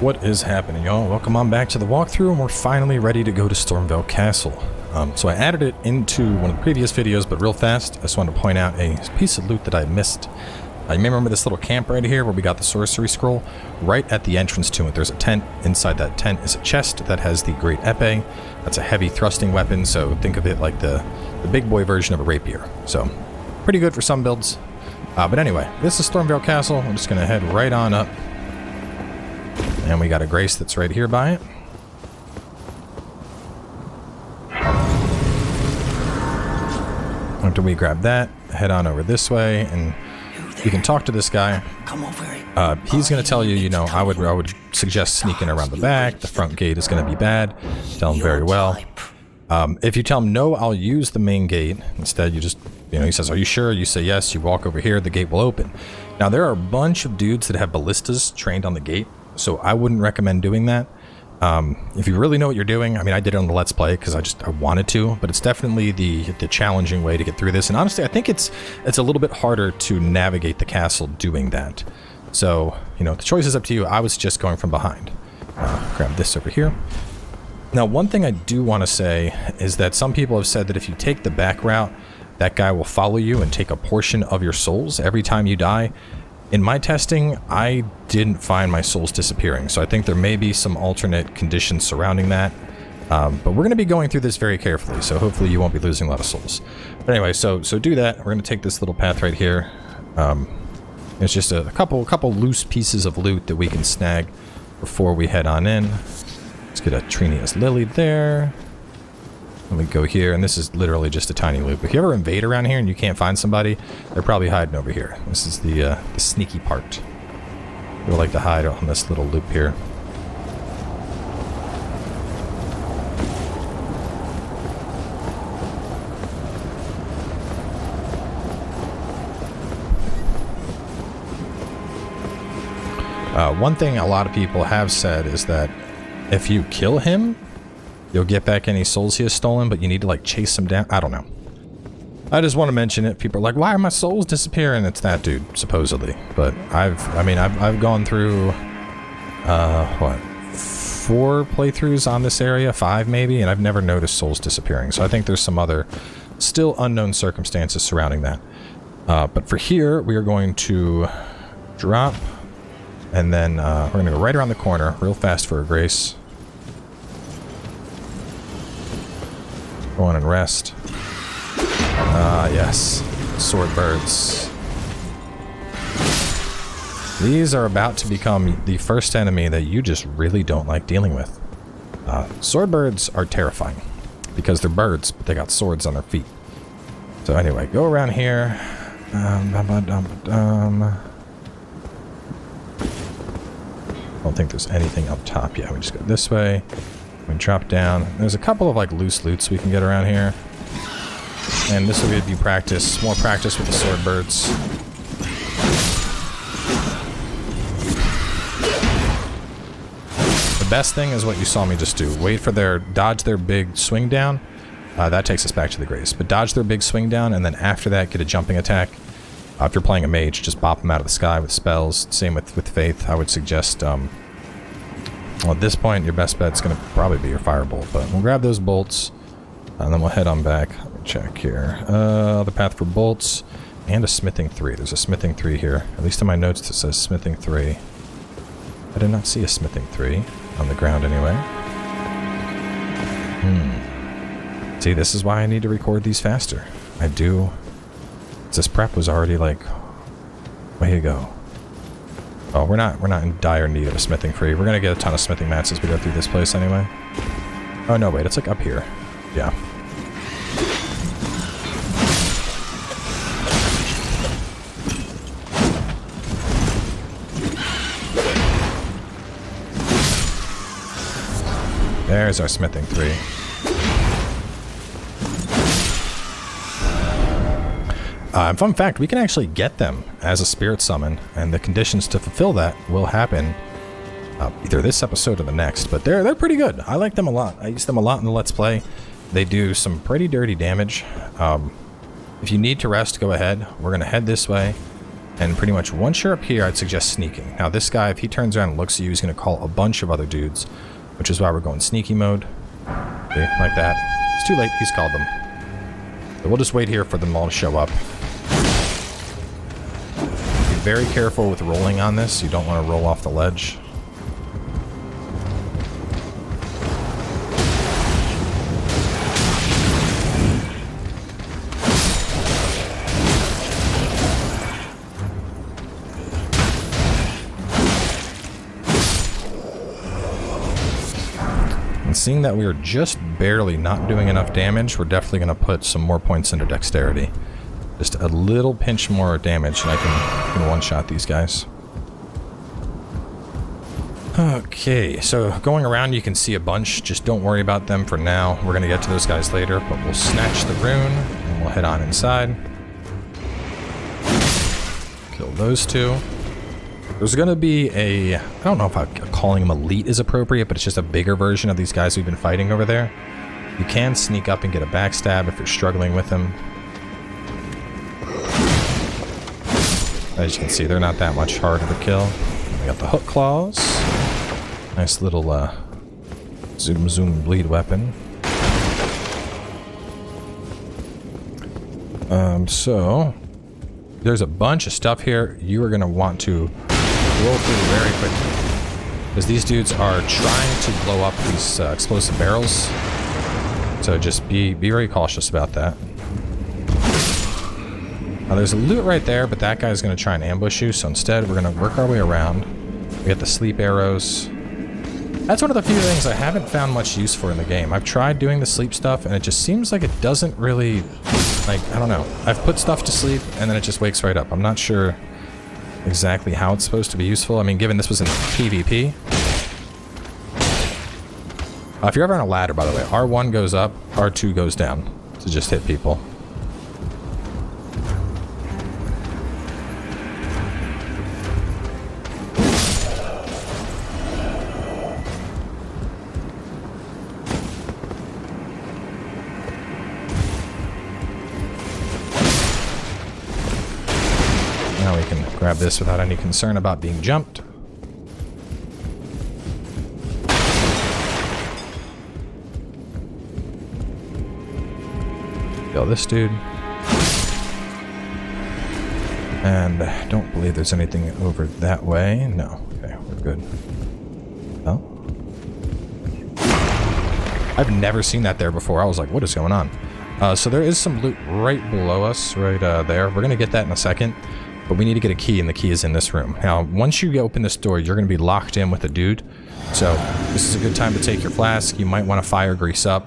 What is happening, y'all? Welcome on back to the walkthrough, and we're finally ready to go to Stormveil Castle. So I added it into one of the previous videos, but real fast, I just wanted to point out a piece of loot that I missed. You may remember this little camp right here where we got the sorcery scroll. Right at the entrance to it, there's a tent. Inside that tent is a chest that has the Great Epee. That's a heavy thrusting weapon, so think of it like the big boy version of a rapier. So, pretty good for some builds. But anyway, this is Stormveil Castle. I'm just going to head right on up. And we got a grace that's right here by it. After we grab that, head on over this way, and you can talk to this guy. He's going to tell you, I would suggest sneaking around the back. The front gate is going to be bad. Tell him very well. If you tell him, no, I'll use the main gate. Instead, you just, he says, are you sure? You say yes. You walk over here. The gate will open. Now, there are a bunch of dudes that have ballistas trained on the gate, so I wouldn't recommend doing that. If you really know what you're doing, I did it on the Let's Play because I wanted to, but it's definitely the challenging way to get through this. And honestly, I think it's a little bit harder to navigate the castle doing that. So, the choice is up to you. I was just going from behind. Grab this over here. Now, one thing I do want to say is that some people have said that if you take the back route, that guy will follow you and take a portion of your souls every time you die. In my testing, I didn't find my souls disappearing, so I think there may be some alternate conditions surrounding that. But we're going to be going through this very carefully, so hopefully you won't be losing a lot of souls. But anyway, so do that. We're going to take this little path right here. It's just a couple loose pieces of loot that we can snag before we head on in. Let's get a Trinia's Lily there. Let me go here, and this is literally just a tiny loop. If you ever invade around here and you can't find somebody, they're probably hiding over here. This is the sneaky part. We'll like to hide on this little loop here. One thing a lot of people have said is that if you kill him, you'll get back any souls he has stolen, but you need to chase him down. I don't know. I just want to mention it. People are like, why are my souls disappearing? It's that dude, supposedly. But I've gone through, 4 playthroughs on this area, 5 maybe, and I've never noticed souls disappearing. So I think there's some other still unknown circumstances surrounding that. But for here, we are going to drop, and then we're going to go right around the corner real fast for a grace. Go on and rest. Yes. Sword birds. These are about to become the first enemy that you just really don't like dealing with. Sword birds are terrifying because they're birds, but they got swords on their feet. So anyway, go around here. I don't think there's anything up top yet. We just go this way. We drop down. There's a couple of loose loots we can get around here. And this will give you practice, more practice with the sword birds. The best thing is what you saw me just do. Wait for dodge their big swing down. That takes us back to the grace. But dodge their big swing down, and then after that, get a jumping attack. If you're playing a mage, just bop them out of the sky with spells. Same with Faith. I would suggest, well, at this point, your best bet's going to probably be your firebolt. But we'll grab those bolts, and then we'll head on back. Let me check here. The path for bolts, and a smithing 3. There's a smithing 3 here. At least in my notes it says smithing 3. I did not see a smithing 3 on the ground anyway. See, this is why I need to record these faster. I do. This prep was already way to go. Oh, we're not in dire need of a smithing 3. We're gonna get a ton of smithing mats as we go through this place anyway. Oh no, wait, it's up here. Yeah. There's our smithing 3. Fun fact, we can actually get them as a spirit summon, and the conditions to fulfill that will happen either this episode or the next, but they're pretty good. I like them a lot. I use them a lot in the Let's Play. They do some pretty dirty damage. If you need to rest, go ahead. We're going to head this way. And pretty much once you're up here, I'd suggest sneaking. Now this guy, if he turns around and looks at you, he's going to call a bunch of other dudes, which is why we're going sneaky mode. Okay, like that. It's too late, he's called them. So we'll just wait here for them all to show up. Be very careful with rolling on this. You don't want to roll off the ledge. Seeing that we are just barely not doing enough damage, we're definitely going to put some more points into dexterity. Just a little pinch more damage and I can one-shot these guys. Okay, so going around you can see a bunch. Just don't worry about them for now. We're going to get to those guys later, but we'll snatch the rune and we'll head on inside. Kill those two. There's going to be a, I don't know if calling him elite is appropriate, but it's just a bigger version of these guys we've been fighting over there. You can sneak up and get a backstab if you're struggling with them. As you can see, they're not that much harder to kill. We got the hook claws. Nice little zoom bleed weapon. So there's a bunch of stuff here. You are going to want to roll through very quickly, because these dudes are trying to blow up these explosive barrels, so just be very cautious about that. Now there's a loot right there, but that guy's going to try and ambush you, so instead we're going to work our way around. We got the sleep arrows. That's one of the few things I haven't found much use for in the game. I've tried doing the sleep stuff and it just seems like it doesn't really, like, I don't know. I've put stuff to sleep and then it just wakes right up. I'm not sure exactly how it's supposed to be useful. I mean, given this was in PvP. If you're ever on a ladder, by the way, R1 goes up, R2 goes down to just hit people. Now we can grab this without any concern about being jumped. Kill this dude. And I don't believe there's anything over that way. No. Okay, we're good. Oh. I've never seen that there before. I was like, what is going on? So there is some loot right below us, right there. We're going to get that in a second. But we need to get a key, and the key is in this room. Now, once you open this door, you're going to be locked in with a dude. So, this is a good time to take your flask. You might want to fire grease up.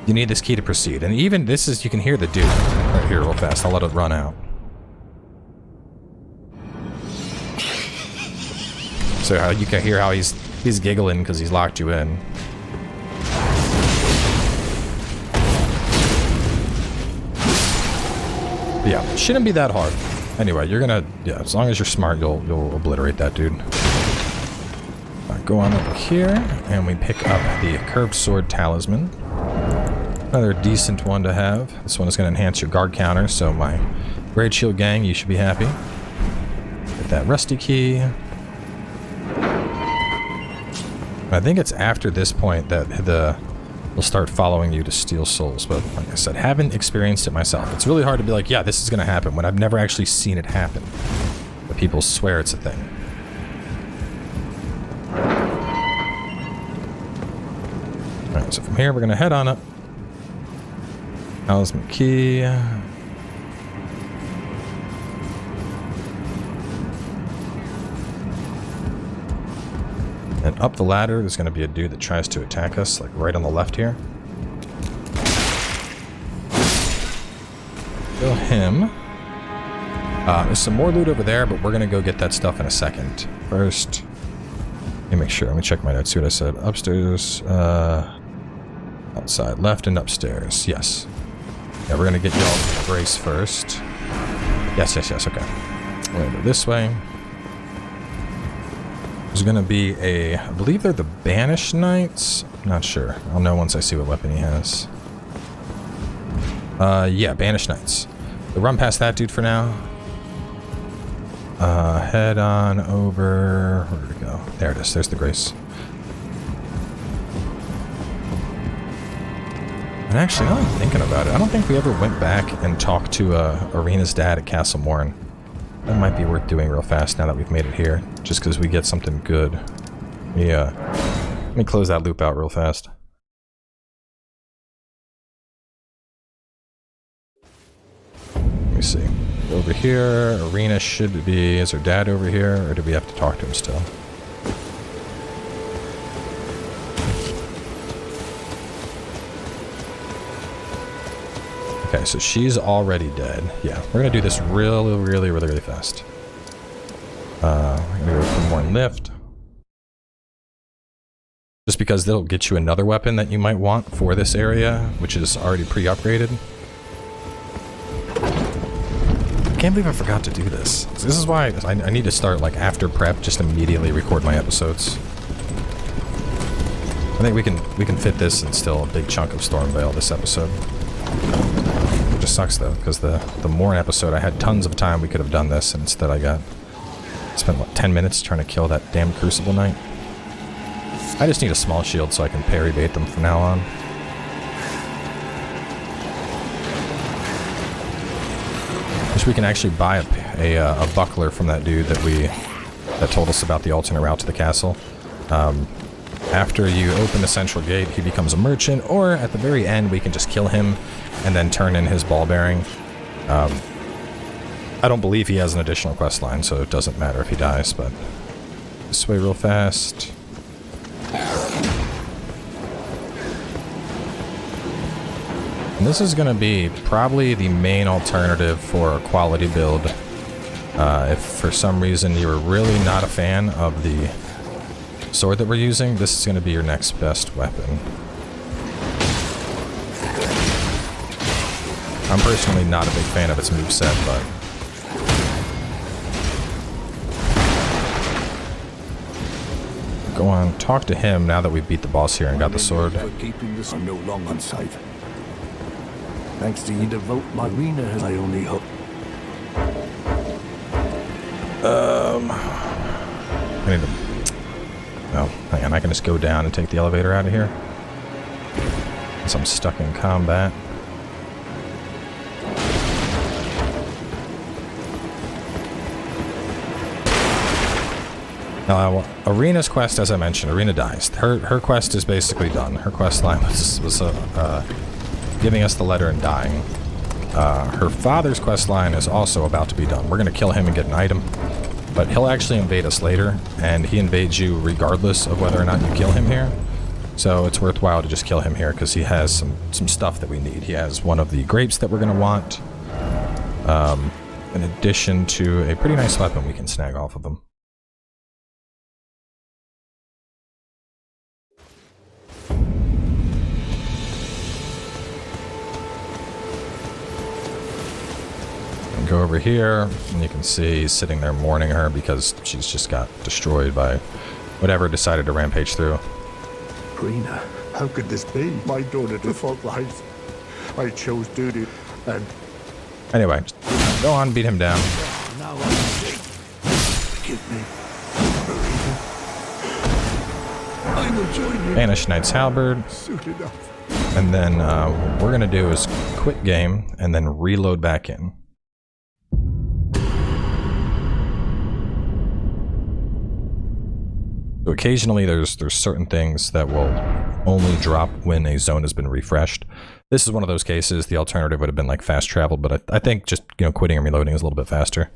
You need this key to proceed. And even this is, you can hear the dude right here real fast. I'll let it run out. So, you can hear how he's giggling because he's locked you in. Yeah, shouldn't be that hard. Anyway, you're gonna, yeah, as long as you're smart, you'll obliterate that dude. Go on over here, and we pick up the curved sword talisman. Another decent one to have. This one is gonna enhance your guard counter, so my Great Shield gang, you should be happy. Get that rusty key. I think it's after this point that will start following you to steal souls, but like I said, haven't experienced it myself. It's really hard to be like, yeah, this is gonna happen when I've never actually seen it happen. But people swear it's a thing. Alright, so from here we're gonna head on up. Talisman key. And up the ladder, there's going to be a dude that tries to attack us, like right on the left here. Kill him. There's some more loot over there, but we're going to go get that stuff in a second. First, let me make sure. Let me check my notes, see what I said. Upstairs, outside, left, and upstairs. Yes. Yeah, we're going to get y'all brace first. Yes, okay. We're going to go this way. There's gonna be I believe they're the Banished Knights. I'm not sure. I'll know once I see what weapon he has. Yeah, Banished Knights. We'll run past that dude for now. Head on over... Where did it go? There it is. There's the Grace. And actually, now I'm thinking about it, I don't think we ever went back and talked to Irina's dad at Castle Morn. That might be worth doing real fast now that we've made it here, just because we get something good. Yeah. Let me close that loop out real fast. Let me see. Over here, Irina should be... Is her dad over here, or do we have to talk to him still? Okay, so she's already dead. Yeah, we're gonna do this really fast. We're gonna go for more lift. Just because they'll get you another weapon that you might want for this area, which is already pre-upgraded. I can't believe I forgot to do this. This is why I need to start, like, after prep, just immediately record my episodes. I think we can fit this in still a big chunk of Stormveil this episode. It just sucks though, because the Morn episode, I had tons of time we could have done this, and instead I spent what, 10 minutes trying to kill that damn Crucible Knight. I just need a small shield so I can parry bait them from now on. Wish we can actually buy a buckler from that dude that told us about the alternate route to the castle. After you open the central gate, he becomes a merchant, or at the very end, we can just kill him and then turn in his ball bearing. I don't believe he has an additional quest line, so it doesn't matter if he dies, but this way real fast. And this is going to be probably the main alternative for a quality build. If for some reason you're really not a fan of the sword that we're using, this is going to be your next best weapon. I'm personally not a big fan of its moveset, but... Go on, talk to him now that we beat the boss here and got the sword. Keeping this no longer on sight. Thanks to you, devote my arena as I only hope. I need to... Oh, hang on, I can just go down and take the elevator out of here. Since I'm stuck in combat. Now, Irina's quest, as I mentioned, Irina dies. Her quest is basically done. Her quest line was giving us the letter and dying. Her father's quest line is also about to be done. We're going to kill him and get an item. But he'll actually invade us later, and he invades you regardless of whether or not you kill him here. So it's worthwhile to just kill him here, because he has some stuff that we need. He has one of the grapes that we're going to want, in addition to a pretty nice weapon we can snag off of him. Go over here, and you can see he's sitting there mourning her because she's just got destroyed by whatever decided to rampage through. Irina, how could this be? My daughter default life. I chose duty, and... Anyway, go on, beat him down. Now I'm sick. Forgive me, Irina. I will join you. Banish Knight's Halberd. Soon enough. And then what we're going to do is quit game and then reload back in. So occasionally there's certain things that will only drop when a zone has been refreshed. This is one of those cases. The alternative would have been like fast travel, but I think just, you know, quitting and reloading is a little bit faster.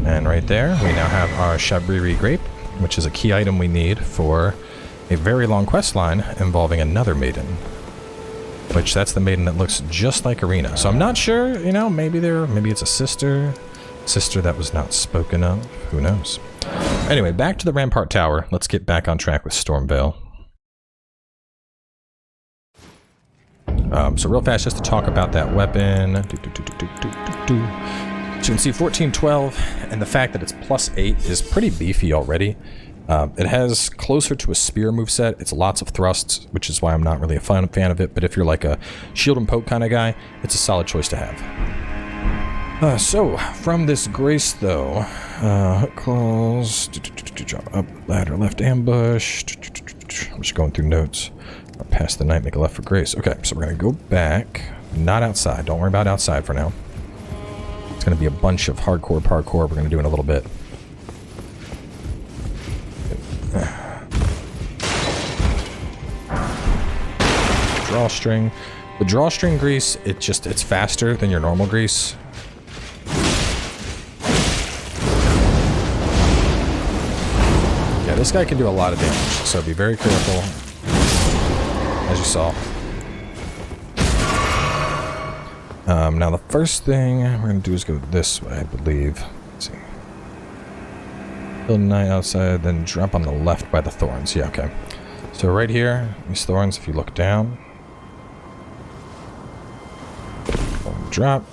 And right there, we now have our Shabriri Grape, which is a key item we need for a very long quest line involving another maiden. Which, that's the maiden that looks just like Irina. So I'm not sure, you know, maybe it's a sister that was not spoken of. Who knows? Anyway, back to the Rampart Tower. Let's get back on track with Stormveil. So real fast, just to talk about that weapon. So you can see 1412, and the fact that it's +8 is pretty beefy already. It has closer to a spear moveset. It's lots of thrusts, which is why I'm not really a fan of it. But if you're like a shield and poke kind of guy, it's a solid choice to have. So, from this Grace, though, Hook claws. Drop up, ladder, left ambush. I'm just going through notes. Pass the night, make a left for grace. Okay, so we're going to go back. Not outside. Don't worry about outside for now. It's going to be a bunch of hardcore parkour we're going to do in a little bit. Drawstring. The drawstring grease, it's faster than your normal grease. Yeah, this guy can do a lot of damage, so be very careful. As you saw. Now the first thing we're going to do is go this way, I believe. Let's see. Kill knight outside, then drop on the left by the thorns. Yeah, okay. So right here, these thorns, if you look down. Drop.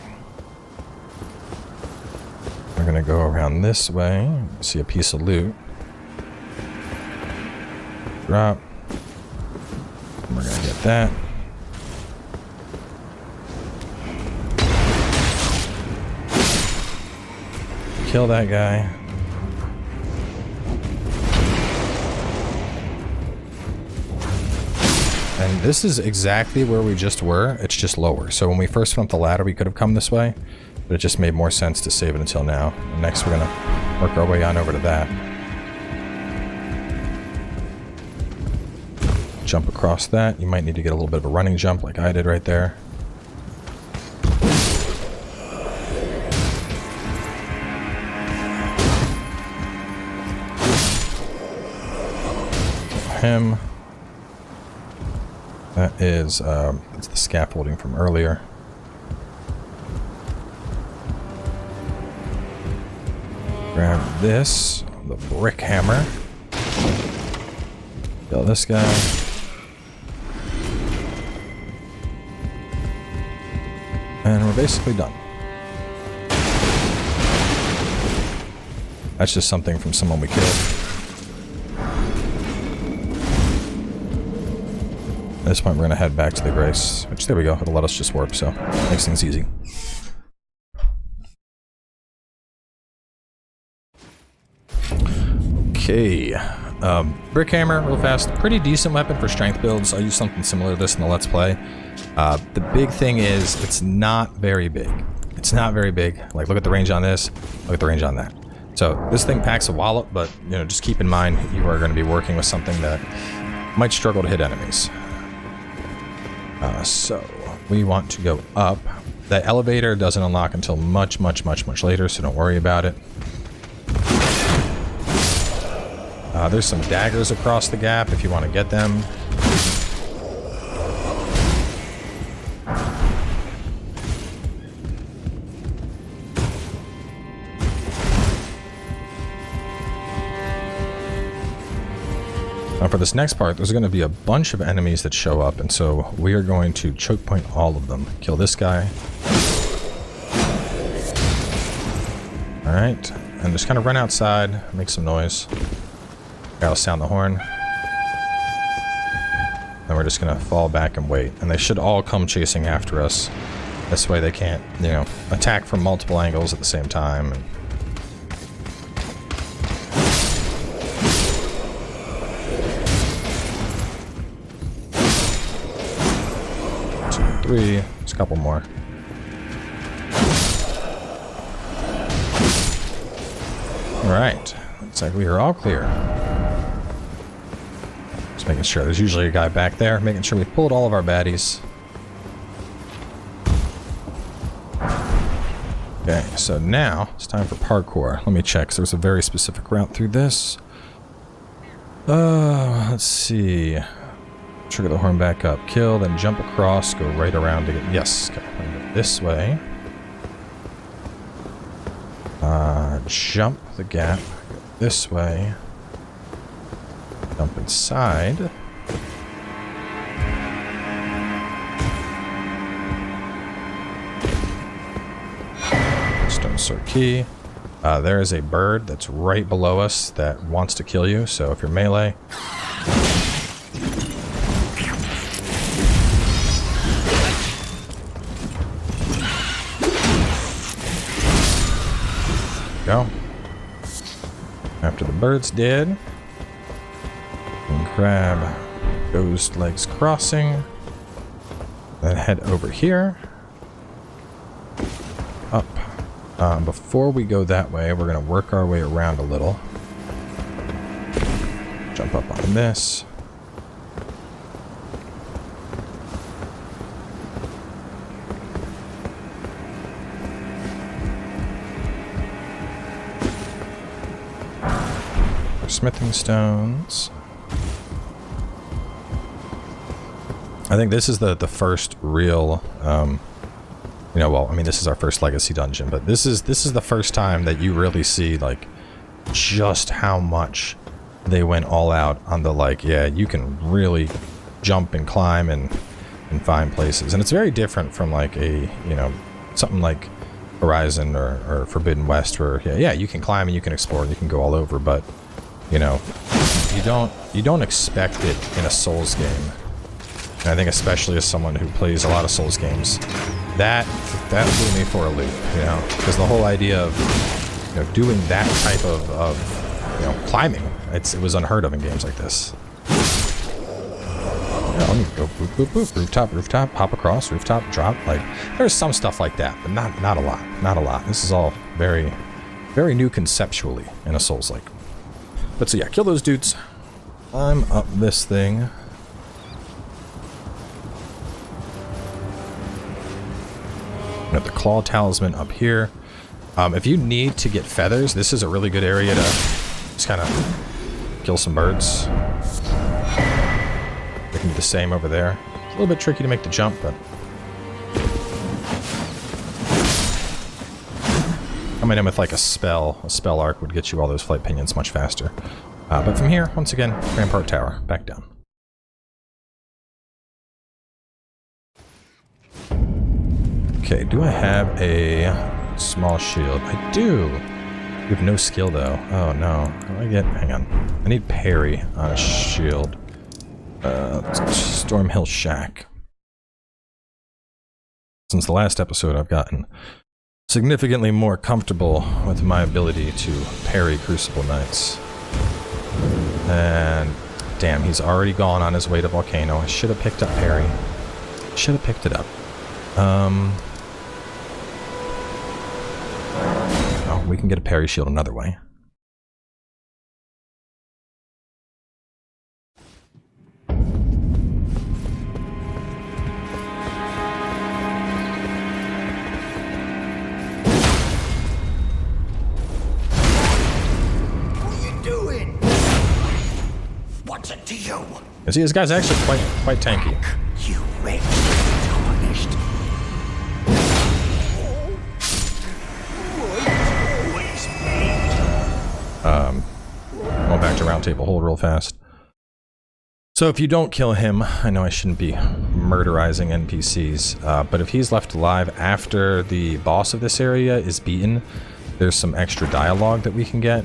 We're going to go around this way. See a piece of loot. Drop. We're going to get that. Kill that guy. And this is exactly where we just were. It's just lower. So when we first went up the ladder, we could have come this way. But it just made more sense to save it until now. And next we're going to work our way on over to that. Jump across that. You might need to get a little bit of a running jump like I did right there. Him. That is, it's the scaffolding from earlier. Grab this, the brick hammer. Kill this guy. And we're basically done. That's just something from someone we killed. At this point, we're going to head back to the Grace, which, there we go, it'll let us just warp, so makes things easy. Okay, brick hammer, real fast, pretty decent weapon for strength builds. I'll use something similar to this in the Let's Play. The big thing is, it's not very big. It's not very big. Like, look at the range on this, look at the range on that. So, this thing packs a wallop, but, you know, just keep in mind, you are going to be working with something that might struggle to hit enemies. So we want to go up. The elevator doesn't unlock until much later, so don't worry about it. There's some daggers across the gap if you want to get them. For this next part, there's going to be a bunch of enemies that show up, and so we are going to choke point all of them. Kill this guy. Alright, and just kind of run outside, make some noise. Gotta sound the horn. And we're just going to fall back and wait. And they should all come chasing after us. This way they can't, you know, attack from multiple angles at the same time. And 3, there's a couple more. Alright, looks like we are all clear. Just making sure, there's usually a guy back there, making sure we pulled all of our baddies. Okay, so now it's time for parkour. Let me check, 'cause there's a very specific route through this. Let's see. Trigger the horn back up. Kill, then jump across, go right around to get... Yes, okay. Go this way. Jump the gap. Go this way. Jump inside. Stone sword key. There is a bird that's right below us that wants to kill you, so if you're melee... Go. after the bird's dead. And grab Ghost Legs Crossing. Then head over here. Up. Before we go that way, we're going to work our way around a little. Jump up on this. Our smithing stones. I think this is the first real, you know, well, I mean, this is our first legacy dungeon, but this is the first time that you really see, like, just how much they went all out on the, like, yeah, you can really jump and climb and find places. And it's very different from, like, a, you know, something like Horizon or Forbidden West, where, yeah, you can climb and you can explore and you can go all over, but, you know, you don't expect it in a Souls game. And I think especially as someone who plays a lot of Souls games, that threw me for a loop, you know, because the whole idea of, you know, doing that type of you know, climbing, it was unheard of in games like this. Yeah, let me go boop, boop, boop, rooftop, hop across, rooftop, drop. Like, there's some stuff like that, but not a lot. This is all very, very new conceptually in a Souls-like. But so yeah, kill those dudes. Climb up this thing. We have the claw talisman up here. If you need to get feathers, this is a really good area to just kind of kill some birds. They can do the same over there. It's a little bit tricky to make the jump, but coming in with like a spell arc would get you all those flight pinions much faster. But from here, once again, Rampart Tower, back down. Okay, do I have a small shield? I do. You have no skill though. Oh no. How do I get? Hang on. I need parry on a shield. Stormveil Shack. Since the last episode, I've gotten significantly more comfortable with my ability to parry Crucible Knights. And damn, he's already gone on his way to Volcano. I should have picked up parry. Should have picked it up. Oh, we can get a parry shield another way. To you. You see, this guy's actually quite tanky. You may be tarnished. Going back to round table hold real fast. So if you don't kill him, I know I shouldn't be murderizing NPCs, but if he's left alive after the boss of this area is beaten, there's some extra dialogue that we can get.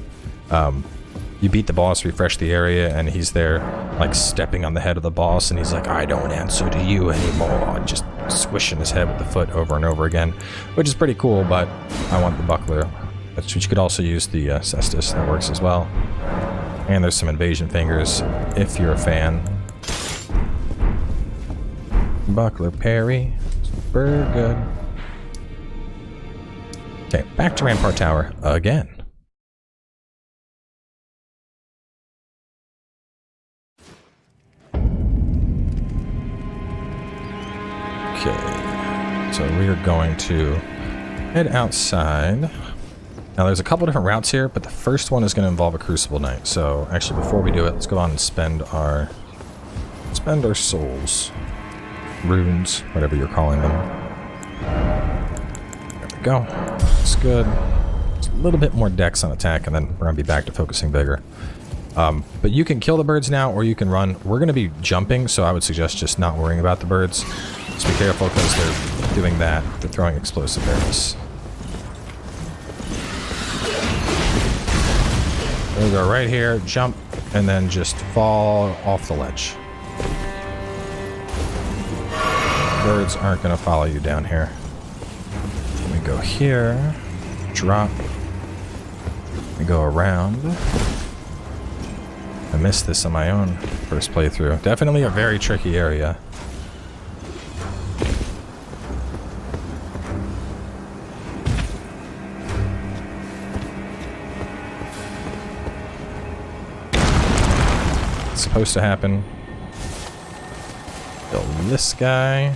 You beat the boss, refresh the area, and he's there, like, stepping on the head of the boss, and he's like, I don't answer to you anymore, and just swishing his head with the foot over and over again, which is pretty cool, but I want the buckler. But you could also use the cestus, that works as well. And there's some invasion fingers, if you're a fan. Buckler parry, super good. Okay, back to Rampart Tower again. Okay, so we are going to head outside. Now there's a couple different routes here, but the first one is going to involve a Crucible Knight. So actually, before we do it, let's go on and spend our souls, runes, whatever you're calling them. There we go. That's good. Just a little bit more dex on attack, and then we're going to be back to focusing vigor. But you can kill the birds now, or you can run. We're going to be jumping, so I would suggest just not worrying about the birds. Just be careful because they're doing that. They're throwing explosive arrows. We'll go right here, jump, and then just fall off the ledge. Birds aren't going to follow you down here. Let me go here, drop, we go around. missed this on my own first playthrough. Definitely a very tricky area. It's supposed to happen. Kill this guy.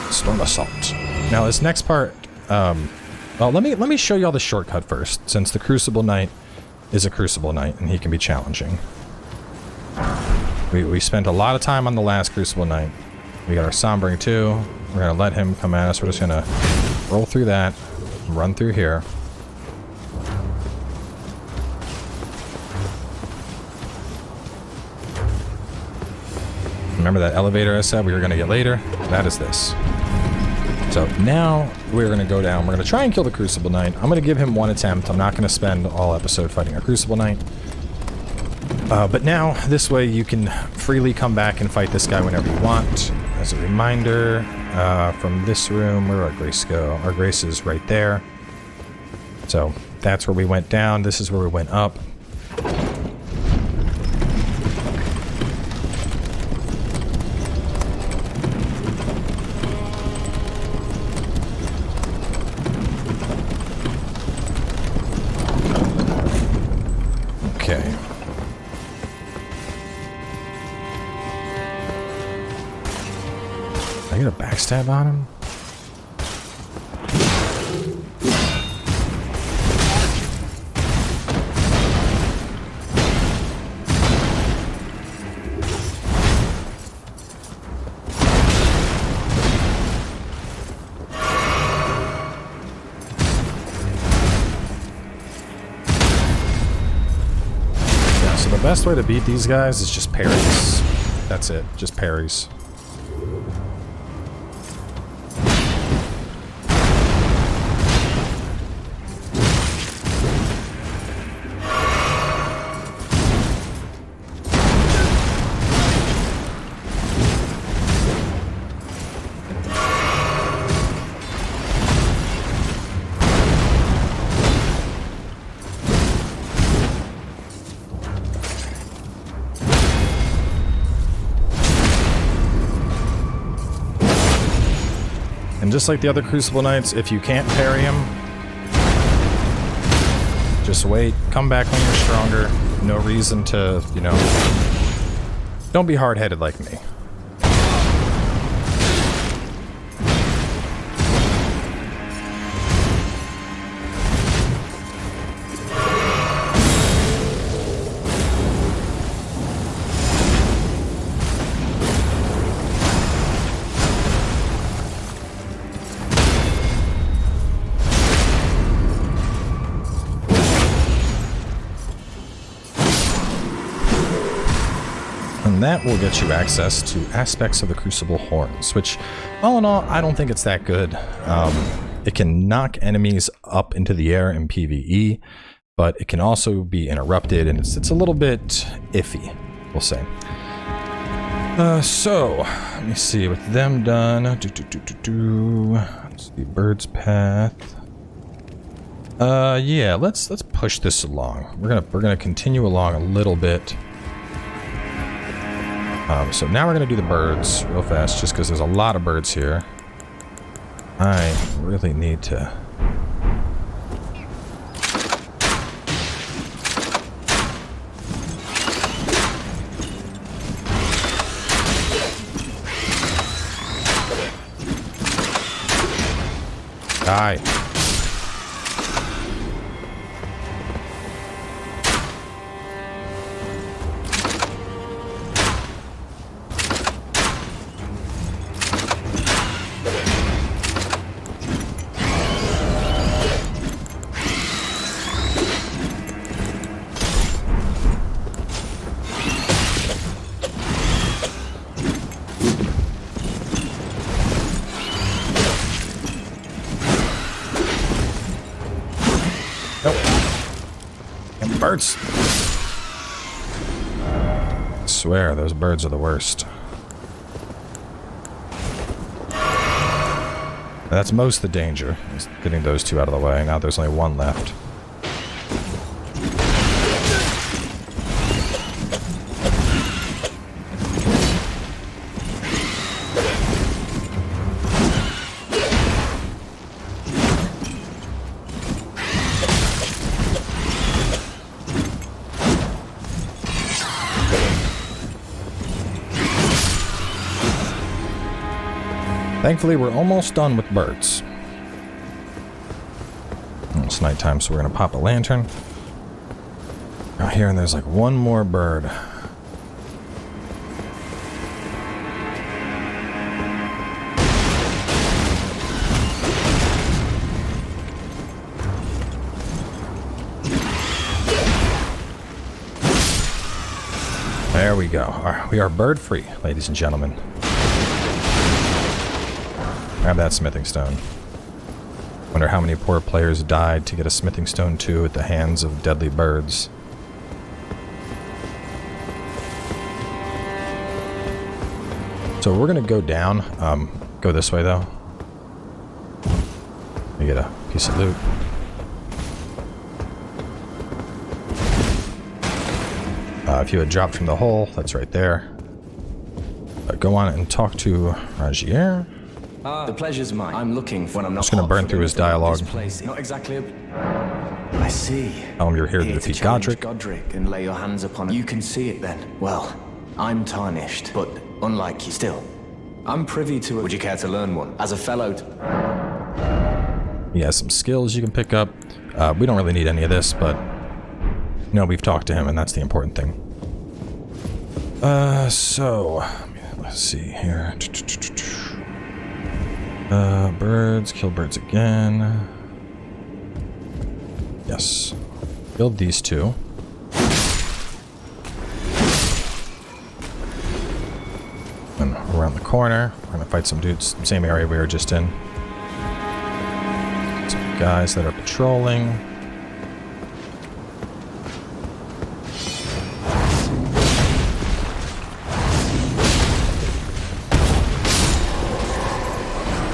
Storm Assault. Now this next part, well, let me show y'all the shortcut first, since the Crucible Knight is a Crucible Knight and he can be challenging. We spent a lot of time on the last Crucible Knight. We got our Sombring too. We're gonna let him come at us. We're just gonna roll through that, run through here. Remember that elevator I said we were gonna get later? That is this. So now we're going to go down. We're going to try and kill the Crucible Knight. I'm going to give him one attempt. I'm not going to spend all episode fighting a Crucible Knight. But now, this way, you can freely come back and fight this guy whenever you want. As a reminder, from this room, where did our Grace go? Our Grace is right there. So that's where we went down. This is where we went up. Did I get a backstab on him? Yeah, so the best way to beat these guys is just parries. That's it, just parries. And just like the other Crucible Knights, if you can't parry him, just wait, come back when you're stronger. No reason to, you know, don't be hard-headed like me. And that will get you access to aspects of the Crucible Horns, which, all in all, I don't think it's that good. It can knock enemies up into the air in PvE, but it can also be interrupted, and it's a little bit iffy, we'll say. So, let me see, with them done, let's see, Bird's Path. Yeah, let's push this along. We're gonna continue along a little bit. So now we're going to do the birds real fast, just because there's a lot of birds here. I really need to... Die. Birds. I swear, those birds are the worst. That's most of the danger, is getting those two out of the way. Now there's only one left. Thankfully, we're almost done with birds. It's nighttime, so we're gonna pop a lantern. Out here, and there's like one more bird. There we go. We are bird free, ladies and gentlemen. Grab that smithing stone. Wonder how many poor players died to get a smithing stone 2 at the hands of deadly birds. So we're gonna go down. Go this way though. We get a piece of loot. If you had dropped from the hole, that's right there. Go on and talk to Ragier. The pleasure's mine. I'm looking when I'm not. Just gonna burn through his dialogue. Not exactly. I see. Tell him you're here to defeat Godric. Godric and lay your hands upon it. You can see it then. Well, I'm tarnished, but unlike you, still, I'm privy to it. Would you care to learn one as a fellow? He has some skills you can pick up. We don't really need any of this, but you know, we've talked to him, and that's the important thing. So let's see here. Birds, kill birds again. Yes. Killed these two. And around the corner, we're gonna fight some dudes, same area we were just in. Some guys that are patrolling.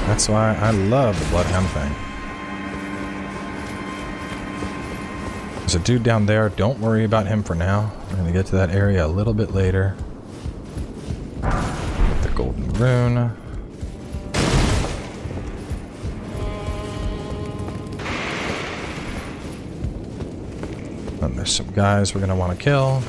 That's why I love the Bloodhound thing. There's a dude down there. Don't worry about him for now. We're going to get to that area a little bit later. Get the golden rune. And there's some guys we're going to want to kill.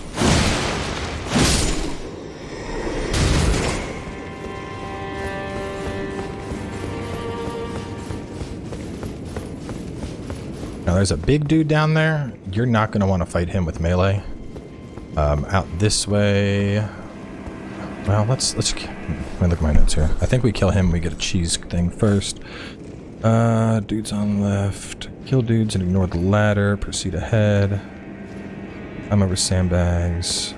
Now there's a big dude down there. You're not going to want to fight him with melee. Out this way. Well, let's let me look at my notes here. I think we kill him, we get a cheese thing first. Dudes on left. Kill dudes and ignore the ladder. Proceed ahead. I'm over sandbags.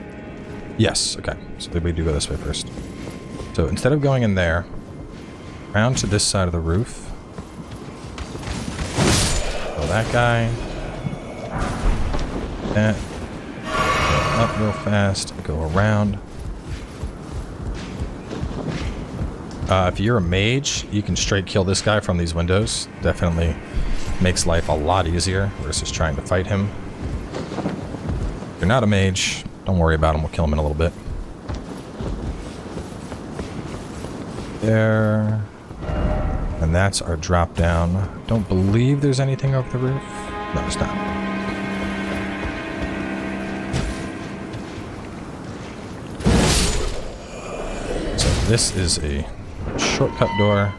Yes, okay. So we do go this way first. So instead of going in there, round to this side of the roof. That guy. That. Go up real fast. Go around. If you're a mage, you can straight kill this guy from these windows. Definitely makes life a lot easier versus trying to fight him. If you're not a mage, don't worry about him. We'll kill him in a little bit. There. And that's our drop down. Don't believe there's anything over the roof. No, there's not. So this is a shortcut door.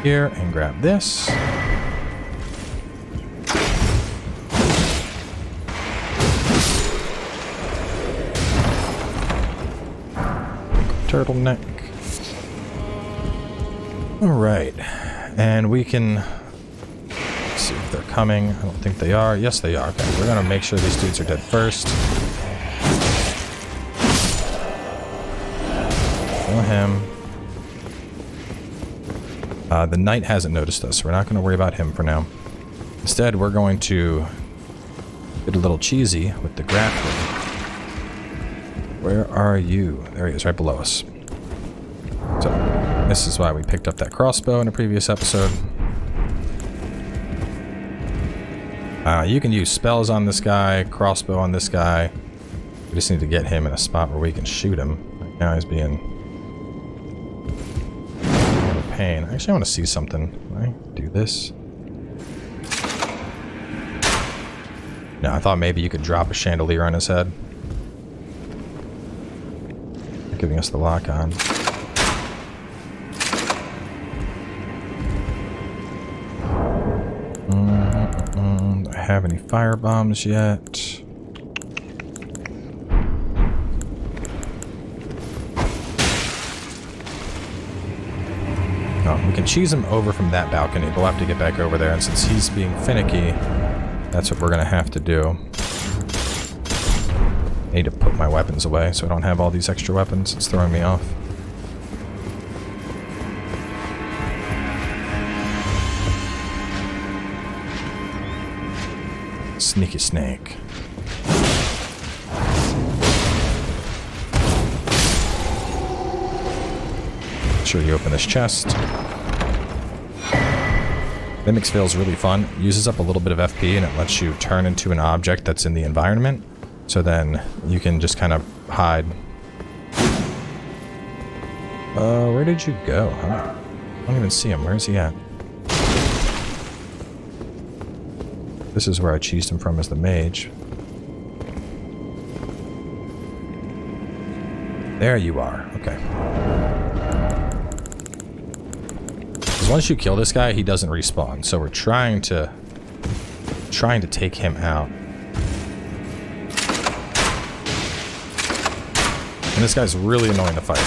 Here and grab this. Turtleneck. Alright. And we can see if they're coming. I don't think they are. Yes, they are. Okay, we're gonna make sure these dudes are dead first. Kill him. The knight hasn't noticed us. We're not gonna worry about him for now. Instead, we're going to get a little cheesy with the grappling. Where are you? There he is, right below us. So, this is why we picked up that crossbow in a previous episode. You can use spells on this guy, crossbow on this guy. We just need to get him in a spot where we can shoot him. Right now he's being a pain. Actually, I want to see something. Can I do this? No, I thought maybe you could drop a chandelier on his head. giving us the lock on. Don't have any fire bombs yet. Oh, we can cheese him over from that balcony. We'll have to get back over there, and since he's being finicky, that's what we're gonna have to do. I need to put my weapons away so I don't have all these extra weapons. It's throwing me off. Sneaky snake. Make sure you open this chest. Mimic's Veil is really fun. It uses up a little bit of FP and it lets you turn into an object that's in the environment. So then you can just kind of hide. Where did you go? I don't even see him. Where is he at? This is where I cheesed him from as the mage. There you are. Okay. Because once you kill this guy, he doesn't respawn. So we're trying to take him out. And this guy's really annoying to fight.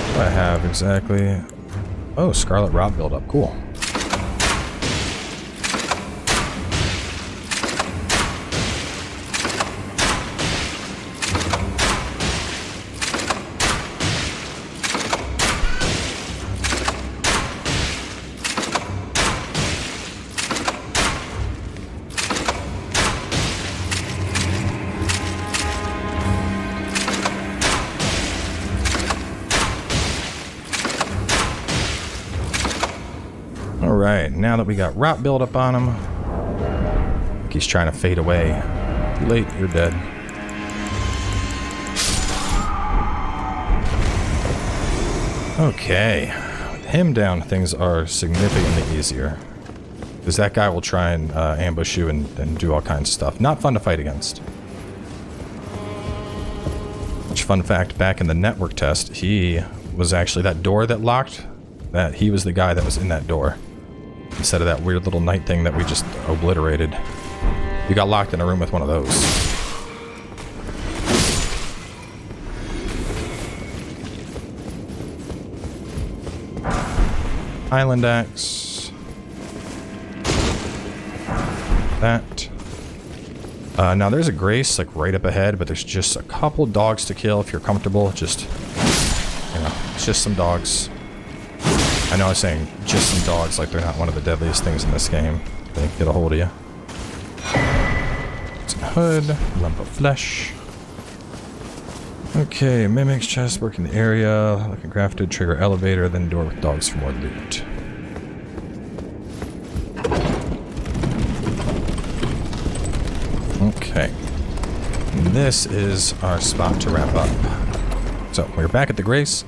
What do I have exactly? Oh, Scarlet Rot buildup. Cool. Alright, now that we got rot buildup on him, I think he's trying to fade away. Too late, you're dead. Okay, with him down, things are significantly easier. Because that guy will try and ambush you and do all kinds of stuff. Not fun to fight against. Which, fun fact, back in the network test, he was actually that door that locked. He was the guy that was in that door. Instead of that weird little night thing that we just obliterated. You got locked in a room with one of those. Island axe. That. Now there's a Grace like right up ahead, but there's just a couple dogs to kill if you're comfortable. Just, you know, it's just some dogs. I know I was saying just some dogs like they're not one of the deadliest things in this game. They get a hold of you. It's a hood, lump of flesh. Okay, Mimic's chest, work in the area, like a crafted, trigger elevator, then door with dogs for more loot. Okay. And this is our spot to wrap up. So, we're back at the Grace.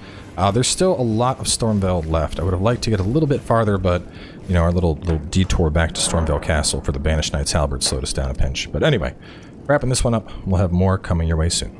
There's still a lot of Stormveil left. I would have liked to get a little bit farther, but, you know, our little detour back to Stormveil Castle for the Banished Knight's Halberd slowed us down a pinch. But anyway, wrapping this one up, we'll have more coming your way soon.